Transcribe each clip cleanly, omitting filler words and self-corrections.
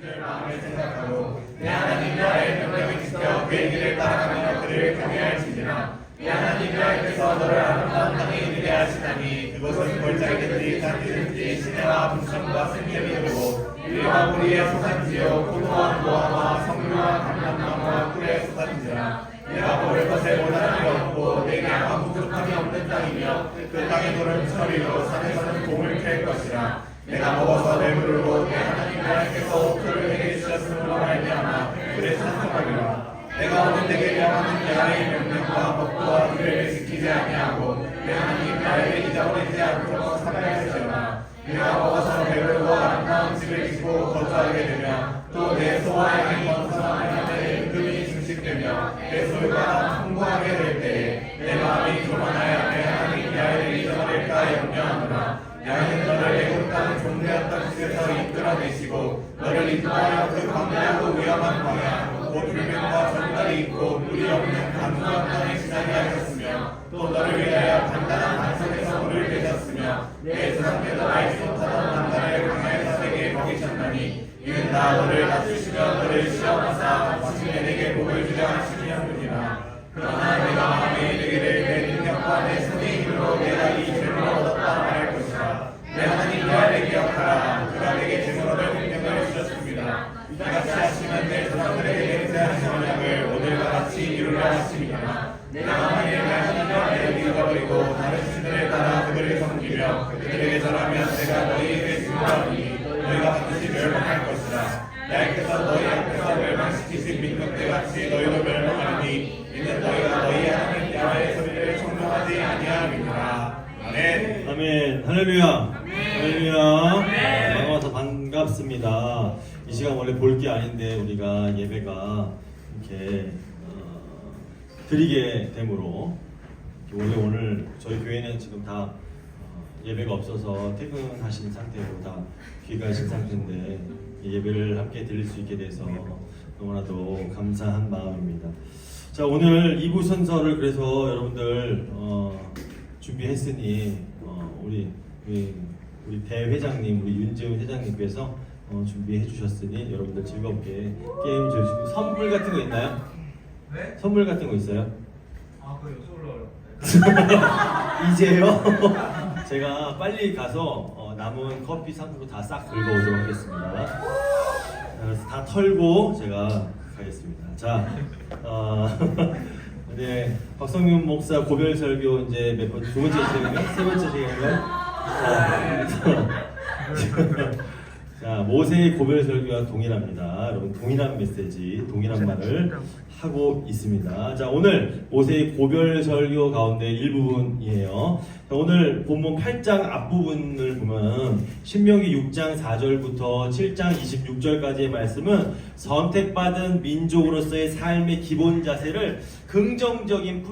그들 마음을 생각하고 내 하나님 여호와의 명령을 지켜 그의 길을 따라가며 그를 경외할지니라. 내 하나님 여호와께서 너를 아름다운 땅에 이르게 하시나니 그곳은 골짜기든지 산지든지 시내와 분성과 생명이 흐르고 유리와 보리의 소산지요 포도와 무화과 성류와 감람나무와 꿀의 소산지라. 내가 먹을 것에 모자람이 없고 내게 아무 부족함이 없는 땅이며 그 땅의 돌은 철이요 산에서는 곰을 캘 것이라. 내가 먹어서 배부르고 내 하나님 여호와께서 옥토를 내게 주셨으므로 말미암아 그를 찬송하리라. 내가 오늘 내게 명하는 여호와의 명령과 법도와 규례를 지키지 아니하고 내 하나님 여호와를 잊어버리지 않도록 살아야지어라. 내가 먹어서 배부르고 아름다운 집을 짓고 거주하게 되며 또 내 소와 양이 번성하며 내 은금이 증식되며 내 소유가 풍부하게 될 때에 내 마음이 교만하여 내 하나님 여호와를 잊어버릴까 염려하노라. 여호와는 너를 애굽 땅 종되었던 곳에서 이끌어내시고 너를 인도하여 그 광야하고 위험한 광야 곧 불면과 전갈이 있고 물이 없는 간소한 땅에 지나게 하셨으며 또 너를 위하여 단단한 반석에서 물을 내셨으며 내 조상들도 알지 못하던 단단을 광야에서 내게 먹이셨나니 이는 나 너를 낮추시며 너를 시험하사 마침내 내게 복을 주려 하시니였느니라. 그러나 내가 마음에 이르기를 내 능력과 내 손의 힘으로 내가 이 죄를 얻었다 말할 것이라. 내 하나님 여호와를 기억하라. 그가 내게 증거를 능력을 주셨습니다. 이같이 하시면 내 조상들에게 맹세하신 언약을 오늘과 같이 이루려 하심이니라. 내가 만일 내 하나님 여호와를 잃어버리고 다른 신들에 따라 그들을 섬기며 그들에게 절하면 내가 너희에게 증거하니 너희가 반드시 멸망할 것이라. 여호와께서 너희 앞에서 멸망시키신 민족들 같이 너희도 멸망하리니 이는 너희가 너희 하나님 여호와의 소리를 청종하지 아니함이니라. 아멘. 아멘. 할렐루야. 할렐루야. 반가워서 반갑습니다. 이 시간 원래 볼 게 아닌데 우리가 예배가 이렇게 드리게 되므로 원래 오늘 저희 교회는 지금 다 예배가 없어서 퇴근하신 상태로 다 귀가하신 상태인데 예배를 함께 드릴 수 있게 돼서 너무나도 감사한 마음입니다. 자, 오늘 2부 순서를 그래서 여러분들 준비했으니 우리 대회장님, 우리 윤재훈 회장님께서 준비해 주셨으니 여러분들 즐겁게 게임 즐기시고 선물 같은 거 있나요? 네? 선물 같은 거 있어요? 아, 그거 여쭤보려고 이제요? 제가 빨리 가서 남은 커피 상품도 다 싹 긁어오도록 하겠습니다. 그래서 다 털고 제가 가겠습니다. 자, 네, 박성윤 목사 고별 설교 이제 몇 번, 두 번째 시간인가? 세 번째 시간인가? 자, 모세의 고별 설교와 동일합니다. 여러분, 동일한 메시지, 동일한 말을 하고 있습니다. 자, 오늘 모세의 고별 설교 가운데 일부분이에요. 자, 오늘 본문 8장 앞부분을 보면 신명기 6장 4절부터 7장 26절까지의 말씀은 선택받은 민족으로서의 삶의 기본 자세를 긍정적인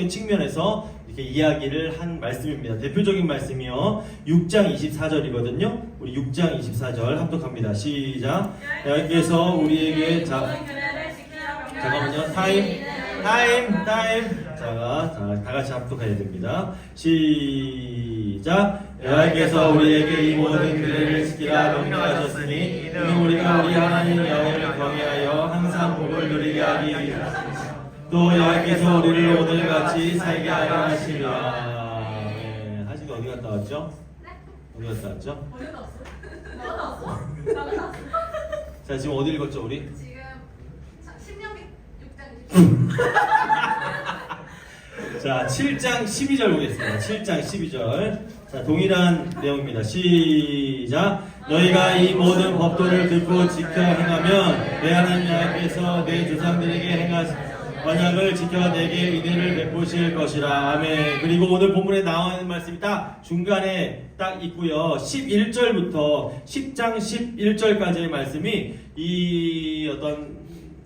측면에서 이렇게 이야기를 한 말씀입니다. 대표적인 말씀이요. 6장 24절이거든요. 우리 6장 24절 합독합니다. 시작. 여호와께서 우리에게 잠깐만요. 타임. 자, 다 같이 합독해야 됩니다. 시작. 여호와께서 우리에게 이 모든 규례를 지키라 명령하셨으니 이는 우리가 우리 하나님 여호와를 경외하여 항상 복을 누리게 하기 위하여 또 여호와께서 우리를 오늘같이 살게 하려 하시리라. 네, 하시가 어디 갔다 왔죠? 어디 갔다 왔죠? 어디 갔어? 자, 지금 어디 읽었죠 우리? 지금 신명기 6장 자, 7장 12절 보겠습니다. 7장 12절. 자, 동일한 내용입니다. 시작. 너희가 이 모든 법도를 듣고 지켜 행하면 내 하나님 여호와께서 내 조상들에게 행하신 언약을 지켜 내게 은혜를 베푸실 것이라. 아멘. 그리고 오늘 본문에 나오는 말씀이 딱 중간에 딱 있고요. 11절부터 10장 11절까지의 말씀이 이 어떤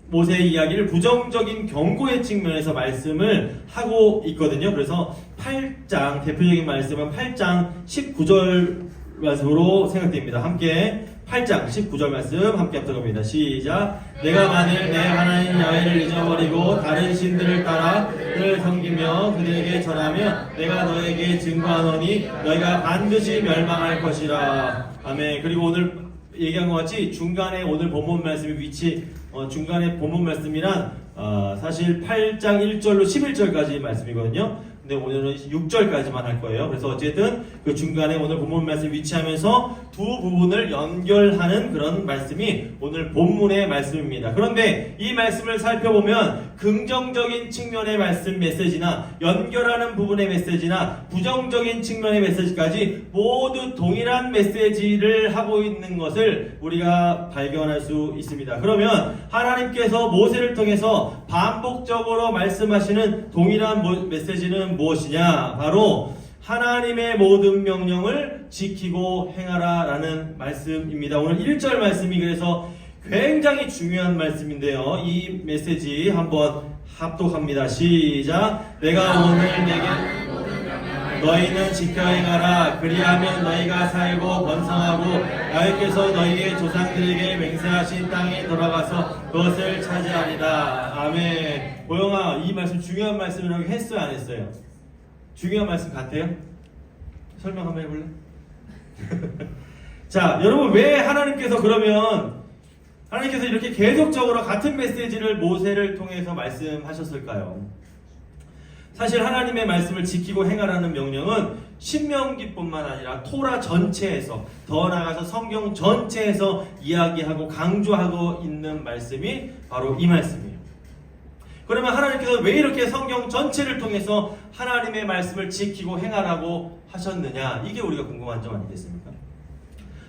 모세의 이야기를 부정적인 경고의 측면에서 말씀을 하고 있거든요. 그래서 8장, 대표적인 말씀은 8장 19절 말씀으로 생각됩니다. 함께 8장 19절 말씀 함께 합독합니다. 시작. 내가 만일 내 하나님 여호와를 잊어버리고 다른 신들을 따라 그를 섬기며 그들에게 절하면 내가 너에게 증거하노니 너희가 반드시 멸망할 것이라. 아멘. 그리고 오늘 얘기한 것 같이 중간에 오늘 본문 말씀의 위치, 중간에 본문 말씀이란 사실 8장 1절로 11절까지 말씀이거든요. 근데 오늘은 6절까지만 할 거예요. 그래서 어쨌든 그 중간에 오늘 본문 말씀 위치하면서 두 부분을 연결하는 그런 말씀이 오늘 본문의 말씀입니다. 그런데 이 말씀을 살펴보면 긍정적인 측면의 말씀 메시지나 연결하는 부분의 메시지나 부정적인 측면의 메시지까지 모두 동일한 메시지를 하고 있는 것을 우리가 발견할 수 있습니다. 그러면 하나님께서 모세를 통해서 반복적으로 말씀하시는 동일한 메시지는 무엇이냐? 바로 하나님의 모든 명령을 지키고 행하라 라는 말씀입니다. 오늘 1절 말씀이 그래서 굉장히 중요한 말씀인데요. 이 메시지 한번 합독합니다. 시작. 내가 오늘 내게 너희는 지켜 행하라. 그리하면 너희가 살고 번성하고 여호와께서 너희의 조상들에게 맹세하신 땅에 돌아가서 그것을 차지하리라. 아멘. 보영아, 이 말씀 중요한 말씀이라고 했어요, 안 했어요? 중요한 말씀 같아요? 설명 한번 해볼래? 자, 여러분, 왜 하나님께서 이렇게 계속적으로 같은 메시지를 모세를 통해서 말씀하셨을까요? 사실 하나님의 말씀을 지키고 행하라는 명령은 신명기뿐만 아니라 토라 전체에서, 더 나아가서 성경 전체에서 이야기하고 강조하고 있는 말씀이 바로 이 말씀이에요. 그러면 하나님께서 왜 이렇게 성경 전체를 통해서 하나님의 말씀을 지키고 행하라고 하셨느냐? 이게 우리가 궁금한 점 아니겠습니까?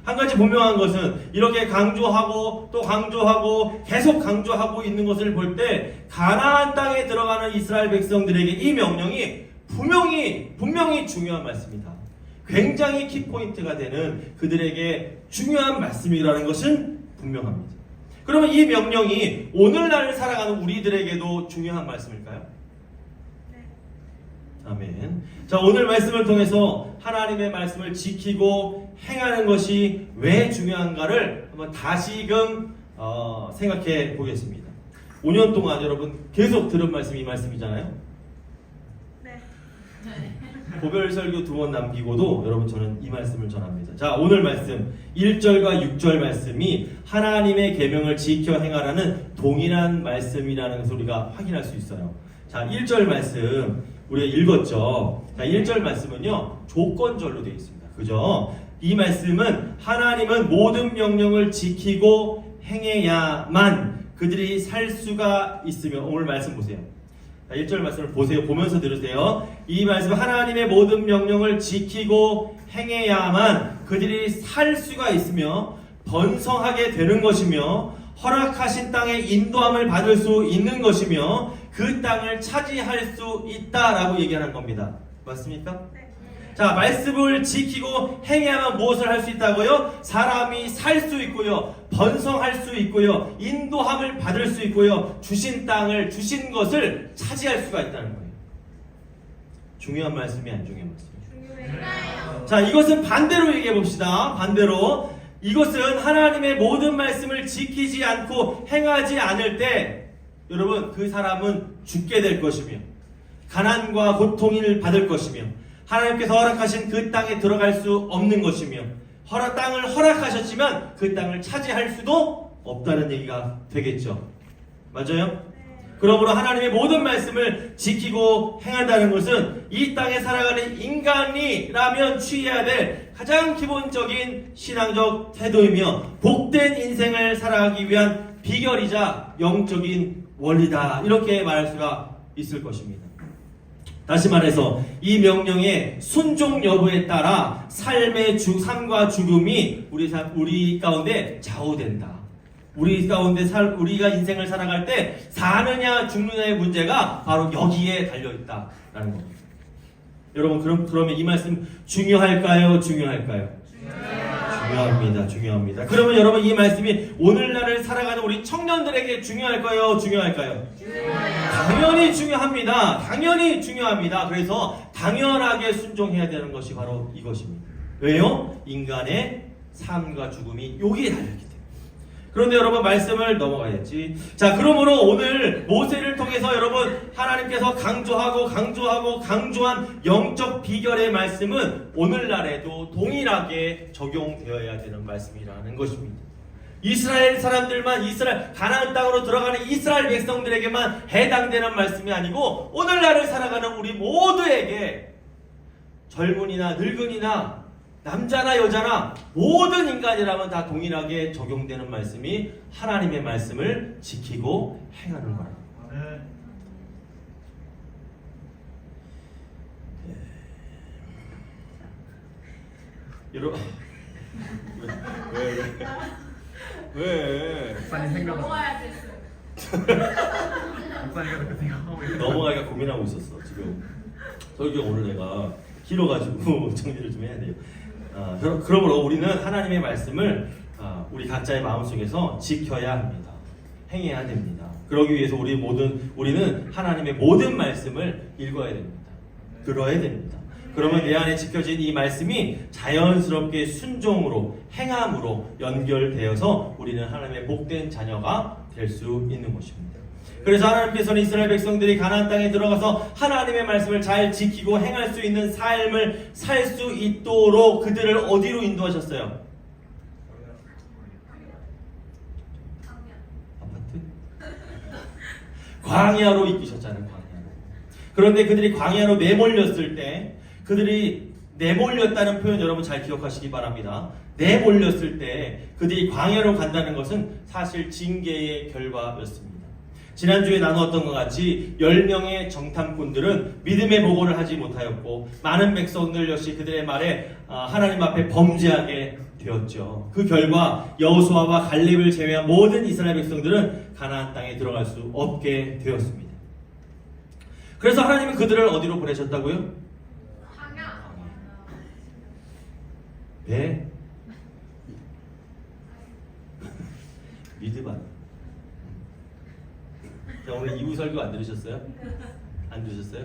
한 가지 분명한 것은 이렇게 강조하고 또 강조하고 계속 강조하고 있는 것을 볼 때 가나안 땅에 들어가는 이스라엘 백성들에게 이 명령이 분명히 중요한 말씀이다. 굉장히 키포인트가 되는 그들에게 중요한 말씀이라는 것은 분명합니다. 그러면 이 명령이 오늘날 살아가는 우리들에게도 중요한 말씀일까요? 네. 아멘. 자, 오늘 말씀을 통해서 하나님의 말씀을 지키고 행하는 것이 왜 중요한가를 한번 다시금 생각해 보겠습니다. 5년 동안 여러분 계속 들은 말씀이 이 말씀이잖아요. 네. 고별 설교 2번 남기고도 여러분 저는 이 말씀을 전합니다. 자, 오늘 말씀 1절과 6절 말씀이 하나님의 계명을 지켜 행하라는 동일한 말씀이라는 것을 우리가 확인할 수 있어요. 자, 1절 말씀 우리가 읽었죠. 자, 1절 말씀은요 조건절로 되어 있습니다. 그죠? 이 말씀은 하나님은 모든 명령을 지키고 행해야만 그들이 살 수가 있으며, 오늘 말씀 보세요. 1절 말씀을 보세요. 보면서 들으세요. 이 말씀, 하나님의 모든 명령을 지키고 행해야만 그들이 살 수가 있으며 번성하게 되는 것이며 허락하신 땅에 인도함을 받을 수 있는 것이며 그 땅을 차지할 수 있다라고 얘기하는 겁니다. 맞습니까? 네. 자, 말씀을 지키고 행해야만 무엇을 할 수 있다고요? 사람이 살 수 있고요, 번성할 수 있고요, 인도함을 받을 수 있고요, 주신 땅을, 주신 것을 차지할 수가 있다는 거예요. 중요한 말씀이 안 중요한 말씀이에요. 중요해요. 자, 이것은 반대로 얘기해 봅시다. 반대로 이것은 하나님의 모든 말씀을 지키지 않고 행하지 않을 때 여러분 그 사람은 죽게 될 것이며 가난과 고통을 받을 것이며 하나님께서 허락하신 그 땅에 들어갈 수 없는 것이며 땅을 허락하셨지만 그 땅을 차지할 수도 없다는 얘기가 되겠죠. 맞아요? 그러므로 하나님의 모든 말씀을 지키고 행한다는 것은 이 땅에 살아가는 인간이라면 취해야 될 가장 기본적인 신앙적 태도이며 복된 인생을 살아가기 위한 비결이자 영적인 원리다, 이렇게 말할 수가 있을 것입니다. 다시 말해서 이 명령의 순종 여부에 따라 삶과 죽음이 우리 가운데 좌우된다. 우리 가운데 우리가 인생을 살아갈 때 사느냐 죽느냐의 문제가 바로 여기에 달려있다라는 겁니다. 여러분 그러면 이 말씀 중요할까요? 중요합니다. 그러면 여러분 이 말씀이 오늘날을 살아가는 우리 청년들에게 중요할까요? 중요해요. 당연히 중요합니다. 그래서 당연하게 순종해야 되는 것이 바로 이것입니다. 왜요? 인간의 삶과 죽음이 여기에 달려있기 때문에. 그런데 여러분 말씀을 넘어가야지. 자, 그러므로 오늘 모세를 통해서 여러분 하나님께서 강조한 영적 비결의 말씀은 오늘날에도 동일하게 적용되어야 되는 말씀이라는 것입니다. 이스라엘 사람들만 가나안 땅으로 들어가는 이스라엘 백성들에게만 해당되는 말씀이 아니고 오늘날을 살아가는 우리 모두에게 젊은이나 늙은이나 남자나 여자나 모든 인간이라면 다 동일하게 적용되는 말씀이 하나님의 말씀을 지키고 행하는 거랍니다. 여러분 왜? 목사님 생각. 넘어가야 돼. 목사님가 그렇게 생각하고 있어요. 넘어가기가 고민하고 있었어 지금. 설교 오늘 내가 길어가지고 정리를 좀 해야 돼요. 그러므로 우리는 하나님의 말씀을 우리 각자의 마음속에서 지켜야 합니다. 행해야 됩니다. 그러기 위해서 우리는 하나님의 모든 말씀을 읽어야 됩니다. 들어야 됩니다. 그러면 내 안에 지켜진 이 말씀이 자연스럽게 순종으로 행함으로 연결되어서 우리는 하나님의 복된 자녀가 될 수 있는 것입니다. 그래서 하나님께서는 이스라엘 백성들이 가나안 땅에 들어가서 하나님의 말씀을 잘 지키고 행할 수 있는 삶을 살 수 있도록 그들을 어디로 인도하셨어요? 아파트? 광야로 이끄셨잖아요. 광야로. 그런데 그들이 광야로 내몰렸을 때 그들이 내몰렸다는 표현 여러분 잘 기억하시기 바랍니다. 내몰렸을 때 그들이 광야로 간다는 것은 사실 징계의 결과였습니다. 지난주에 나누었던 것 같이 10명의 정탐꾼들은 믿음의 보고를 하지 못하였고 많은 백성들 역시 그들의 말에 하나님 앞에 범죄하게 되었죠. 그 결과 여호수아와 갈렙을 제외한 모든 이스라엘 백성들은 가나안 땅에 들어갈 수 없게 되었습니다. 그래서 하나님은 그들을 어디로 보내셨다고요? 배? 미드반. 자, 오늘 2부 설교 안 들으셨어요? 안 들으셨어요?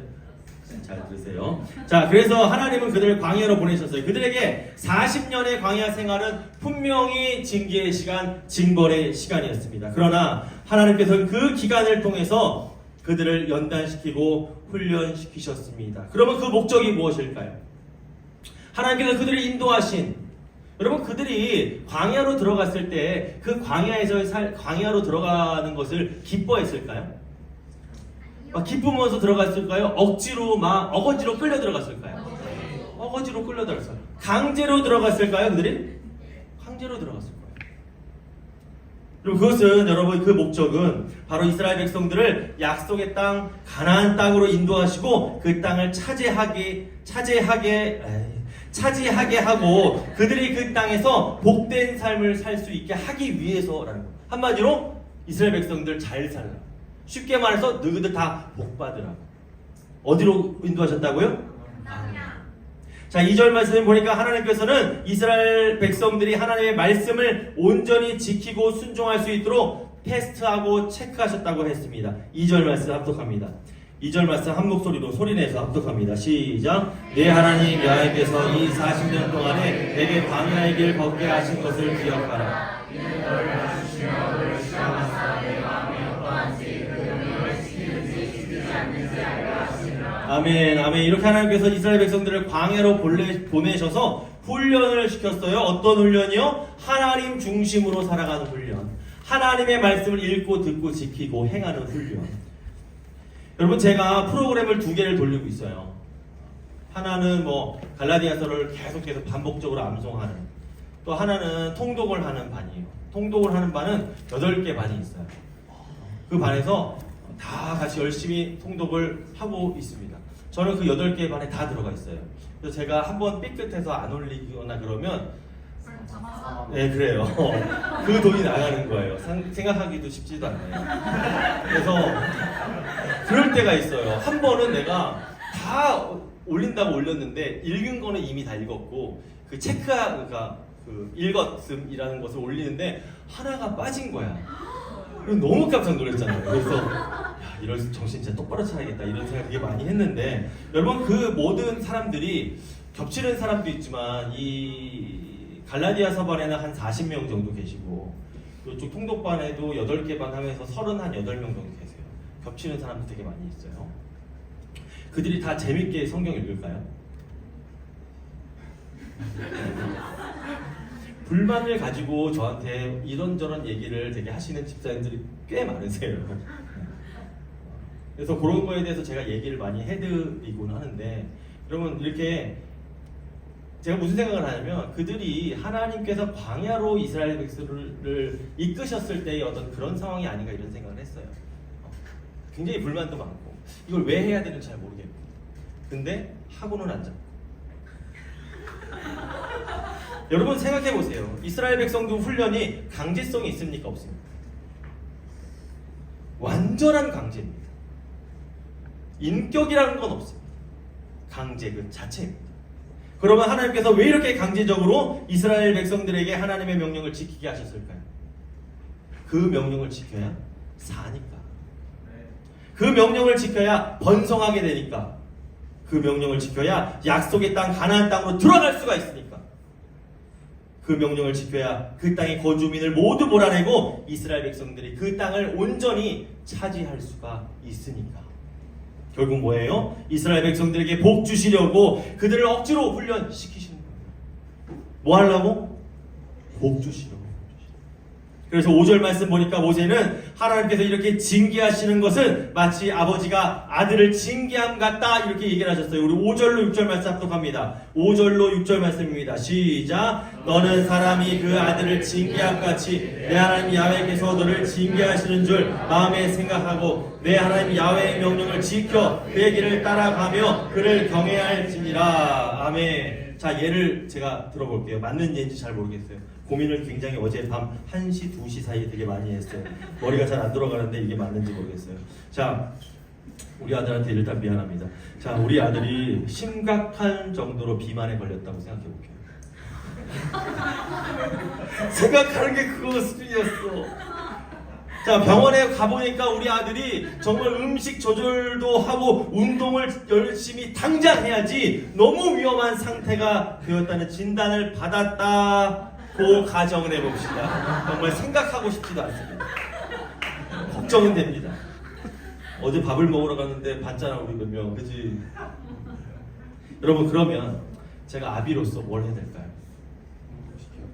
잘 들으세요. 자, 그래서 하나님은 그들을 광야로 보내셨어요. 그들에게 40년의 광야 생활은 분명히 징계의 시간, 징벌의 시간이었습니다. 그러나 하나님께서는 그 기간을 통해서 그들을 연단시키고 훈련시키셨습니다. 그러면 그 목적이 무엇일까요? 하나님께서 그들을 인도하신, 여러분 그들이 광야로 들어갔을 때 그 광야로 들어가는 것을 기뻐했을까요? 기쁘면서 들어갔을까요? 어거지로 끌려 들어갔을까요? 어거지로 끌려 들어갔어요. 강제로 들어갔을까요? 그들이? 강제로 들어갔을 거예요. 그리고 그것은 여러분 그 목적은 바로 이스라엘 백성들을 약속의 땅 가나안 땅으로 인도하시고 그 땅을 차지하게 하고 그들이 그 땅에서 복된 삶을 살 수 있게 하기 위해서라는 거예요. 한마디로 이스라엘 백성들 잘 살라. 쉽게 말해서 너희들 다 복받으라고. 어디로 인도하셨다고요? 자, 2절 말씀을 보니까 하나님께서는 이스라엘 백성들이 하나님의 말씀을 온전히 지키고 순종할 수 있도록 테스트하고 체크하셨다고 했습니다. 2절 말씀 합독합니다. 2절 말씀 한 목소리로 소리내서 합독합니다. 시작. 내 하나님 여호와께서 이 40년 동안에 내게 광야의 길 걷게 하신 것을 기억하라. 이는 너를 낮추시며 너를 시험하사 내 마음이 어떠한지 그 명령을 지키는지 지키지 않는지 알게 하시니라. 아멘. 아멘. 이렇게 하나님께서 이스라엘 백성들을 광야로 보내셔서 훈련을 시켰어요. 어떤 훈련이요? 하나님 중심으로 살아가는 훈련. 하나님의 말씀을 읽고 듣고 지키고 행하는 훈련. 여러분 제가 프로그램을 2개를 돌리고 있어요. 하나는 갈라디아서를 계속 반복적으로 암송하는, 또 하나는 통독을 하는 반이에요. 통독을 하는 반은 8개 반이 있어요. 그 반에서 다 같이 열심히 통독을 하고 있습니다. 저는 그 8개 반에 다 들어가 있어요. 그래서 제가 한번 삐끗해서 안 올리거나 그러면 네, 그래요. 그 돈이 나가는 거예요. 생각하기도 쉽지도 않네요. 그래서 그럴 때가 있어요. 한 번은 내가 다 올린다고 올렸는데 읽은 거는 이미 다 읽었고 그 그러니까 그 읽었음이라는 것을 올리는데 하나가 빠진 거야. 너무 깜짝 놀랐잖아요. 그래서 이럴 정신 진짜 똑바로 차야겠다 이런 생각 되게 많이 했는데, 여러분 그 모든 사람들이 겹치는 사람도 있지만 이 갈라디아 서반에는 한 40명 정도 계시고 이쪽 통독반에도 8개 반 하면서 38명 정도 계세요. 겹치는 사람도 되게 많이 있어요. 그들이 다 재밌게 성경 읽을까요? 불만을 가지고 저한테 이런저런 얘기를 되게 하시는 집사님들이 꽤 많으세요. 그래서 그런 거에 대해서 제가 얘기를 많이 해드리곤 하는데, 그러면 이렇게 제가 무슨 생각을 하냐면, 그들이 하나님께서 광야로 이스라엘 백성을 이끄셨을 때의 어떤 그런 상황이 아닌가 이런 생각을 했어요. 굉장히 불만도 많고 이걸 왜 해야 되는지 잘 모르겠고, 근데 하고는 안 잡고. 여러분 생각해 보세요. 이스라엘 백성도 훈련이 강제성이 있습니까? 없습니까? 완전한 강제입니다. 인격이라는 건 없습니다. 강제 그 자체입니다. 그러면 하나님께서 왜 이렇게 강제적으로 이스라엘 백성들에게 하나님의 명령을 지키게 하셨을까요? 그 명령을 지켜야 사니까. 그 명령을 지켜야 번성하게 되니까. 그 명령을 지켜야 약속의 땅 가나안 땅으로 들어갈 수가 있으니까. 그 명령을 지켜야 그 땅의 거주민을 모두 몰아내고 이스라엘 백성들이 그 땅을 온전히 차지할 수가 있으니까. 결국 뭐예요? 이스라엘 백성들에게 복 주시려고 그들을 억지로 훈련시키시는 거예요. 뭐 하려고? 복 주시려고. 그래서 5절 말씀 보니까 모세는 하나님께서 이렇게 징계하시는 것은 마치 아버지가 아들을 징계함 같다 이렇게 얘기를 하셨어요. 우리 5절로 6절 말씀 합독합니다. 5절로 6절 말씀입니다. 시작. 너는 사람이 그 아들을 징계함 같이 내 하나님 야훼께서 너를 징계하시는 줄 마음에 생각하고 내 하나님 야훼의 명령을 지켜 그의 길을 따라가며 그를 경외할지니라. 아멘. 자, 예를 제가 들어볼게요. 맞는 예인지 잘 모르겠어요. 고민을 굉장히 어제 밤 1시, 2시 사이에 되게 많이 했어요. 머리가 잘 안 들어가는데 이게 맞는지 모르겠어요. 자, 우리 아들한테 일단 미안합니다. 자, 우리 아들이 심각한 정도로 비만에 걸렸다고 생각해 볼게요. 생각하는 게 그거 수준이었어. 자, 병원에 가보니까 우리 아들이 정말 음식 조절도 하고 운동을 열심히 당장 해야지 너무 위험한 상태가 되었다는 진단을 받았다고 가정을 해봅시다. 정말 생각하고 싶지도 않습니다. 걱정은 됩니다. 어제 밥을 먹으러 갔는데 봤잖아 우리 몇 명, 그치? 여러분, 그러면 제가 아비로서 뭘 해야 될까요?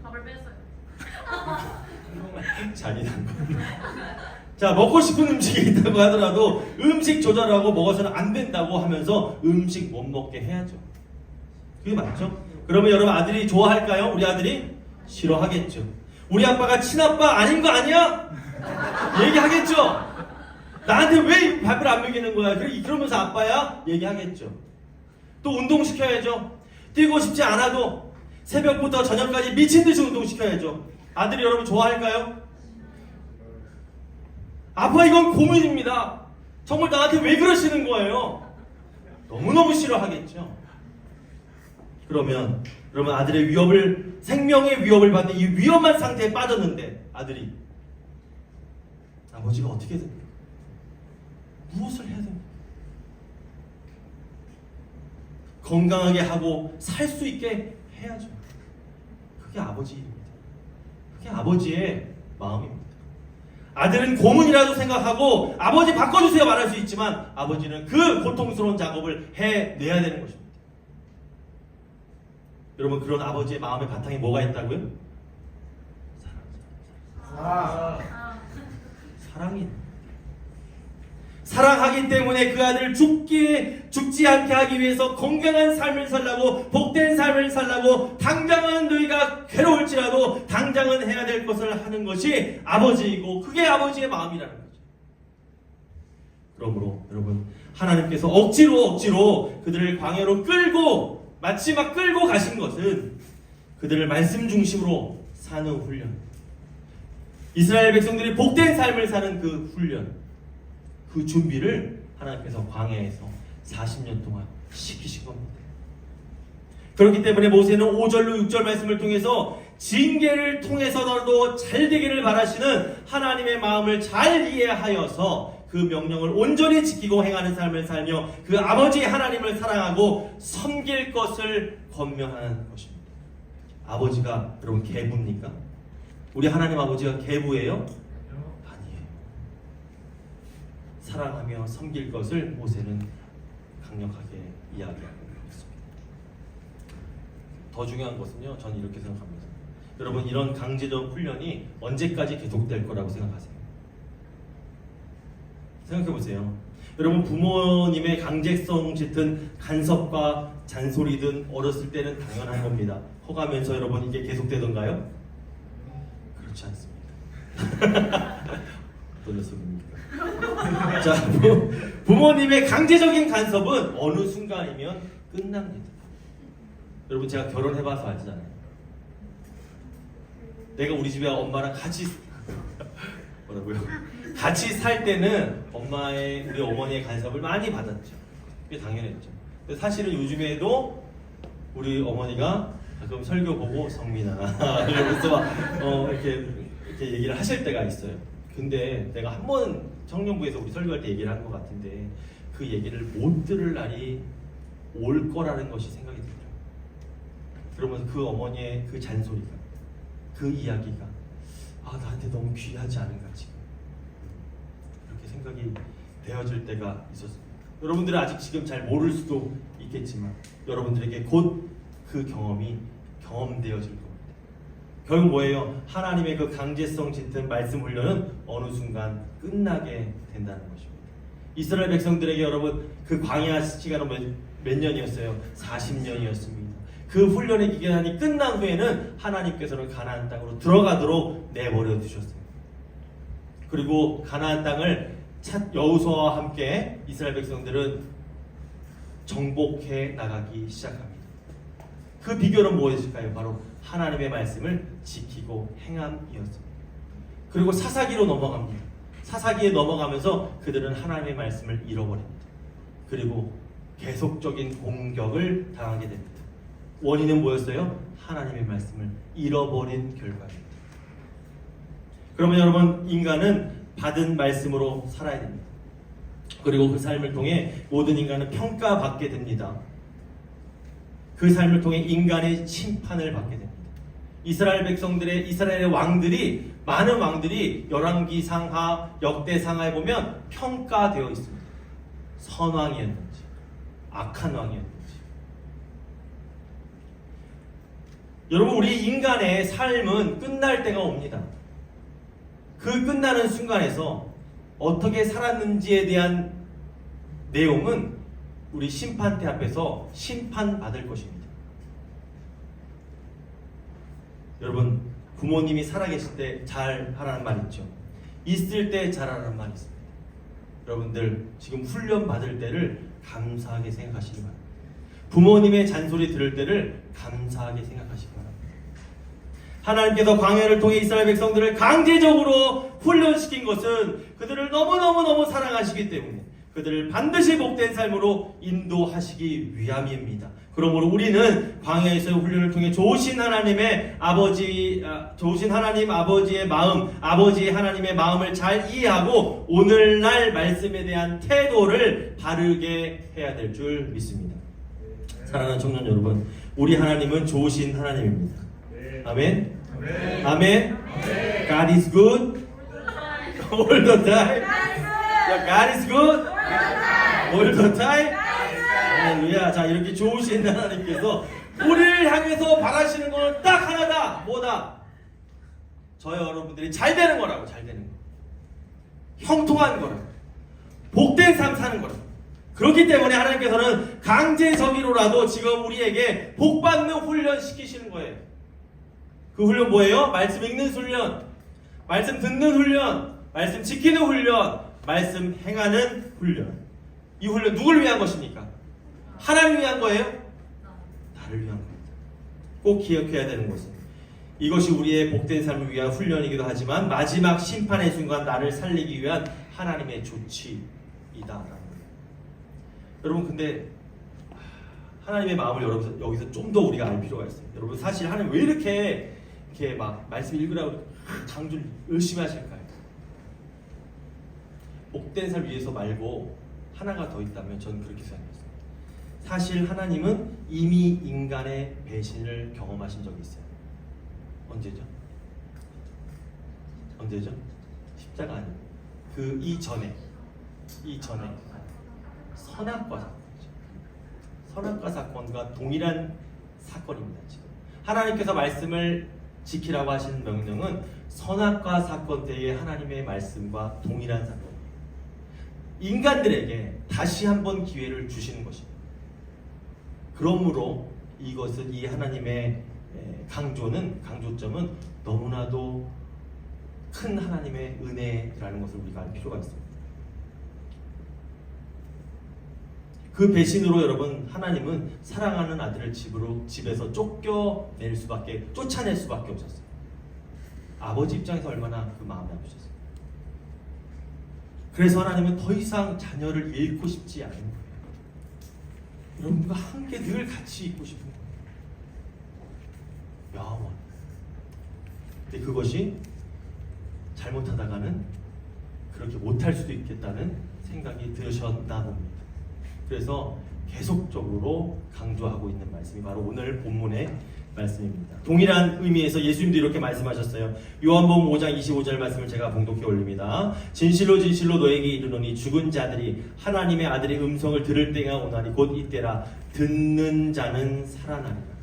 밥을 뺐어요. 잔인한 거. 자, 먹고 싶은 음식이 있다고 하더라도 음식 조절하고 먹어서는 안 된다고 하면서 음식 못 먹게 해야죠. 그게 맞죠? 그러면 여러분, 아들이 좋아할까요? 우리 아들이 싫어하겠죠. 우리 아빠가 친아빠 아닌 거 아니야? 얘기하겠죠. 나한테 왜 밥을 안 먹이는 거야? 그러면서 아빠야? 얘기하겠죠. 또 운동시켜야죠. 뛰고 싶지 않아도 새벽부터 저녁까지 미친듯이 운동시켜야죠. 아들이 여러분 좋아할까요? 아빠, 이건 고민입니다. 정말 나한테 왜 그러시는 거예요? 너무너무 싫어하겠죠. 그러면 여러분, 아들의 위협을, 생명의 위협을 받는 이 위험한 상태에 빠졌는데 아들이, 아버지가 어떻게 됩니까? 무엇을 해야 됩니까? 건강하게 하고 살 수 있게 해야죠. 그게 아버지 일입니다. 그게 아버지의 마음입니다. 아들은 고문이라도 생각하고 아버지 바꿔주세요 말할 수 있지만 아버지는 그 고통스러운 작업을 해내야 되는 것입니다. 여러분, 그런 아버지의 마음의 바탕에 뭐가 있다고요? 사랑이. 사랑하기 때문에 그 아들을 죽지 않게 하기 위해서 건강한 삶을 살라고, 복된 삶을 살라고, 당장은 너희가 괴로울지라도 당장은 해야 될 것을 하는 것이 아버지이고, 그게 아버지의 마음이라는 거죠. 그러므로 여러분, 하나님께서 억지로 그들을 광야로 마치 막 끌고 가신 것은 그들을 말씀 중심으로 사는 훈련, 이스라엘 백성들이 복된 삶을 사는 그 훈련, 그 준비를 하나님께서 광야에서 40년 동안 시키신 겁니다. 그렇기 때문에 모세는 5절로 6절 말씀을 통해서 징계를 통해서라도 잘 되기를 바라시는 하나님의 마음을 잘 이해하여서 그 명령을 온전히 지키고 행하는 삶을 살며 그 아버지 하나님을 사랑하고 섬길 것을 권면하는 것입니다. 아버지가 여러분 개부입니까? 우리 하나님 아버지가 계부예요? 아니에요. 사랑하며 섬길 것을 모세는 강력하게 이야기하고 있습니다. 더 중요한 것은요, 저는 이렇게 생각합니다. 여러분, 이런 강제적 훈련이 언제까지 계속될 거라고 생각하세요? 생각해 보세요. 여러분, 부모님의 강제성 짙은 간섭과 잔소리든 어렸을 때는 당연한 겁니다. 커가면서 여러분 이게 계속되던가요? 그렇지 않습니다. 어떤 녀석입니까? 자, 부모님의 강제적인 간섭은 어느 순간이면 끝납니다. 여러분, 제가 결혼해봐서 알잖아요. 내가 우리 집에 엄마랑 같이 뭐라고요? 같이 살 때는 우리 어머니의 간섭을 많이 받았죠. 그게 당연했죠. 근데 사실은 요즘에도 우리 어머니가 가끔 설교 보고 성민아 이러면서 이렇게 얘기를 하실 때가 있어요. 근데 내가 한 번 청년부에서 우리 설교할 때 얘기를 한 것 같은데 그 얘기를 못 들을 날이 올 거라는 것이 생각이 들죠. 그러면서 그 어머니의 그 잔소리가, 그 이야기가 나한테 너무 귀하지 않은가 지금 이렇게 생각이 되어질 때가 있었습니다. 여러분들은 아직 지금 잘 모를 수도 있겠지만 여러분들에게 곧 그 경험이 경험되어질 겁니다. 결국 뭐예요? 하나님의 그 강제성 짙은 말씀 훈련은 어느 순간 끝나게 된다는 것입니다. 이스라엘 백성들에게 여러분 그 광야 시간은 몇 년이었어요? 40년이었습니다. 그 훈련의 기간이 끝난 후에는 하나님께서는 가나안 땅으로 들어가도록 내버려 두셨어요. 그리고 가나안 땅을 여호수아와 함께 이스라엘 백성들은 정복해 나가기 시작합니다. 그 비결은 무엇일까요? 바로 하나님의 말씀을 지키고 행함이었습니다. 그리고 사사기로 넘어갑니다. 사사기에 넘어가면서 그들은 하나님의 말씀을 잃어버립니다. 그리고 계속적인 공격을 당하게 됩니다. 원인은 뭐였어요? 하나님의 말씀을 잃어버린 결과입니다. 그러면 여러분, 인간은 받은 말씀으로 살아야 됩니다. 그리고 그 삶을 통해 모든 인간은 평가받게 됩니다. 그 삶을 통해 인간의 심판을 받게 됩니다. 이스라엘의 왕들이, 많은 왕들이 열왕기상하, 역대상하에 보면 평가되어 있습니다. 선왕이었는지 악한 왕이었는지. 여러분, 우리 인간의 삶은 끝날 때가 옵니다. 그 끝나는 순간에서 어떻게 살았는지에 대한 내용은 우리 심판대 앞에서 심판받을 것입니다. 여러분, 부모님이 살아계실 때 잘하라는 말 있죠. 있을 때 잘하라는 말이 있습니다. 여러분들 지금 훈련 받을 때를 감사하게 생각하시기 바랍니다. 부모님의 잔소리 들을 때를 감사하게 생각하시기 바랍니다. 하나님께서 광야를 통해 이스라엘 백성들을 강제적으로 훈련시킨 것은 그들을 너무너무 사랑하시기 때문에 그들을 반드시 복된 삶으로 인도하시기 위함입니다. 그러므로 우리는 광야에서의 훈련을 통해 좋으신 하나님 아버지의 마음, 아버지 하나님의 마음을 잘 이해하고 오늘날 말씀에 대한 태도를 바르게 해야 될 줄 믿습니다. 사랑하는 청년 여러분, 우리 하나님은 좋으신 하나님입니다. 아멘. 아멘. God is good all the time. God is good all the time. 할렐루야. 자, 이렇게 좋으신 하나님께서 우리를 향해서 바라시는 건 딱 하나다. 뭐다? 저 여러분들이 잘 되는 거라고. 잘 되는 거. 형통한 거라고. 복된 삶 사는 거라고. 그렇기 때문에 하나님께서는 강제적으로라도 지금 우리에게 복받는 훈련 시키시는 거예요. 그 훈련 뭐예요? 말씀 읽는 훈련, 말씀 듣는 훈련, 말씀 지키는 훈련, 말씀 행하는 훈련. 이 훈련 누구를 위한 것입니까? 하나님을 위한 거예요? 나를 위한 겁니다. 꼭 기억해야 되는 것은 이것이 우리의 복된 삶을 위한 훈련이기도 하지만 마지막 심판의 순간 나를 살리기 위한 하나님의 조치이다라는 거예요. 여러분, 근데 하나님의 마음을 여기서 좀 더 우리가 알 필요가 있어요. 여러분, 사실 하나님 왜 이렇게 막 말씀 읽으라고 강조를 열심히 하실까요? 복된 삶 위해서 말고 하나가 더 있다면 저는 그렇게 생각했어요. 사실 하나님은 이미 인간의 배신을 경험하신 적이 있어요. 언제죠? 언제죠? 십자가 아니에요. 그 이전에 선악과 사건이죠. 선악과 사건과 동일한 사건입니다. 지금 하나님께서 말씀을 지키라고 하신 명령은 선악과 사건 때의 하나님의 말씀과 동일한 사건입니다. 인간들에게 다시 한번 기회를 주시는 것입니다. 그러므로 이것은 이 하나님의 강조점은 너무나도 큰 하나님의 은혜라는 것을 우리가 알 필요가 있습니다. 그 배신으로 여러분 하나님은 사랑하는 아들을 집에서 쫓아낼 수밖에 없었어요. 아버지 입장에서 얼마나 그 마음이 아프셨어요. 그래서 하나님은 더 이상 자녀를 잃고 싶지 않은 거예요. 여러분과 함께 늘 같이 있고 싶은 거예요. 영원. 근데 그것이 잘못하다가는 그렇게 못할 수도 있겠다는 생각이 드셨나 봅니다. 그래서 계속적으로 강조하고 있는 말씀이 바로 오늘 본문의 말씀입니다. 동일한 의미에서 예수님도 이렇게 말씀하셨어요. 요한복음 5장 25절 말씀을 제가 봉독해 올립니다. 진실로 진실로 너에게 이르노니 죽은 자들이 하나님의 아들의 음성을 들을 때가 오나니 곧 이때라. 듣는 자는 살아나리라.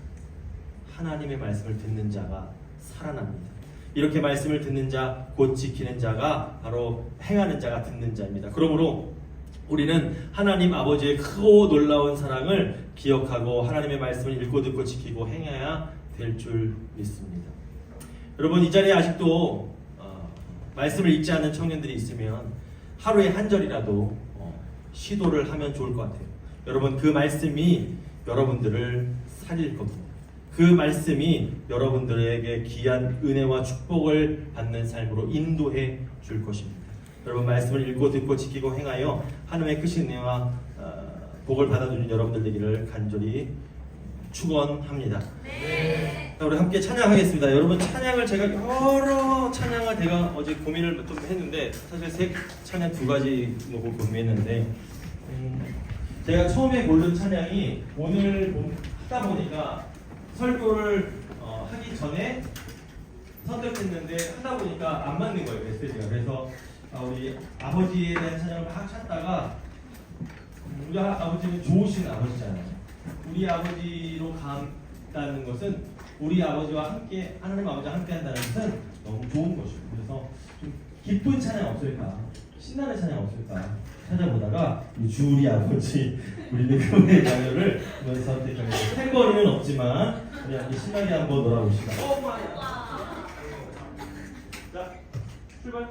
하나님의 말씀을 듣는 자가 살아납니다. 이렇게 말씀을 듣는 자, 곧 지키는 자가 바로 행하는 자가 듣는 자입니다. 그러므로 우리는 하나님 아버지의 크고 놀라운 사랑을 기억하고 하나님의 말씀을 읽고 듣고 지키고 행해야 될 줄 믿습니다. 여러분 이 자리에 아직도 말씀을 읽지 않는 청년들이 있으면 하루에 한 절이라도 시도를 하면 좋을 것 같아요. 여러분 그 말씀이 여러분들을 살릴 겁니다. 그 말씀이 여러분들에게 귀한 은혜와 축복을 받는 삶으로 인도해 줄 것입니다. 여러분 말씀을 읽고 듣고 지키고 행하여 하나님의 크신 은혜와 복을 받아주는 여러분들 되기를 간절히 축원합니다. 네. 자, 우리 함께 찬양하겠습니다. 여러분 찬양을 제가 여러 찬양을 제가 어제 고민을 좀 했는데 사실 세 찬양 두 가지 놓고 고민했는데 제가 처음에 고른 찬양이 오늘 하다 보니까 설교를 하기 전에 선택했는데 하다 보니까 안 맞는 거예요 메시지가. 그래서 우리 아버지에 대한 찬양을 막 찾다가 우리 아버지는 좋으신 아버지잖아요. 우리 아버지로 간다는 것은 우리 아버지와 함께 하나님 아버지와 함께 한다는 것은 너무 좋은 것이고 그래서 좀 기쁜 찬양 없을까 신나는 찬양 없을까 찾아보다가 주 우리 아버지 우리는 교회 자녀를 선택합니다. 탱거리는 없지만 우리 함께 신나게 한번 놀아봅시다. 자 출발.